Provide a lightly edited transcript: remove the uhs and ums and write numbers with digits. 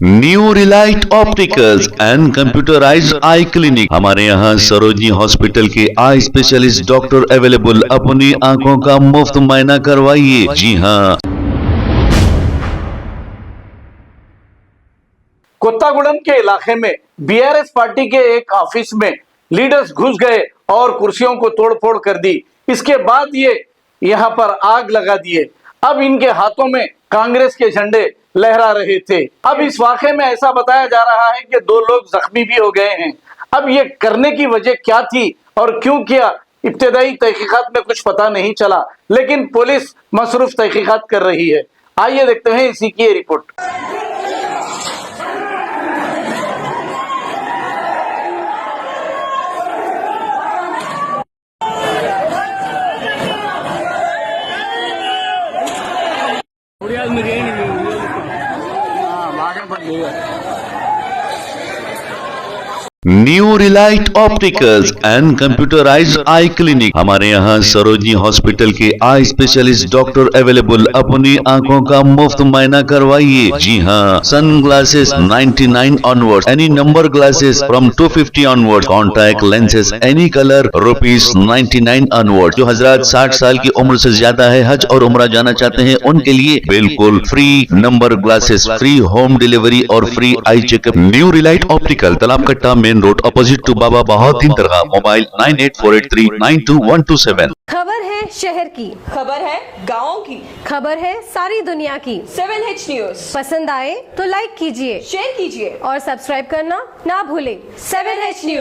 New Relight opticals and computerised I clinic. हमारे यहाँ Sarojini hospital के आई स्पेशलिस्ट डॉक्टर अवेलेबल। अपनी आंखों का मुफ्त मुआयना करवाइए। जी हाँ। कोत्तागुड़म के इलाके में बीआरएस पार्टी के एक ऑफिस में लीडर्स घुस गए और कुर्सियों को तोड़फोड़ कर दी। इसके बाद ये यहाँ पर आग लगा दिए। अब इनके हाथों में कांग्रेस के झंडे लहरा रहे थे। अब इस वाक़े में ऐसा बताया जा रहा है कि 2 लोग जख्मी भी हो गए हैं। अब ये करने की वजह क्या थी और क्यों किया, इब्तिदाई तहकीकात में कुछ पता नहीं चला, लेकिन पुलिस मसरूफ तहकीकात कर रही है। आइए देखते हैं इसी की ये report. New Relight opticals and computerised I clinic. हमारे यहाँ सरोजनी हॉस्पिटल के आई स्पेशलिस्ट डॉक्टर अवेलेबल। अपनी आंखों का मुफ्त मुआयना करवाइए। जी हाँ। Sun glasses 99 onward, any number glasses from 250 onward, contact lenses any colour ₹99 onward. जो हजरात 60 साल की उम्र से ज्यादा है, हज और उम्रा जाना चाहते हैं, उनके लिए बिल्कुल free number glasses, free home delivery और free eye checkup. New relight optical, Talab Katta, main road, opposite to Baba Bahauddin दरगाह। मोबाइल 9848392127। खबर है शहर की, खबर है गाँव की, खबर है सारी दुनिया की। 7H न्यूज पसंद आए तो लाइक कीजिए, शेयर कीजिए और सब्सक्राइब करना ना भूलें। 7H news.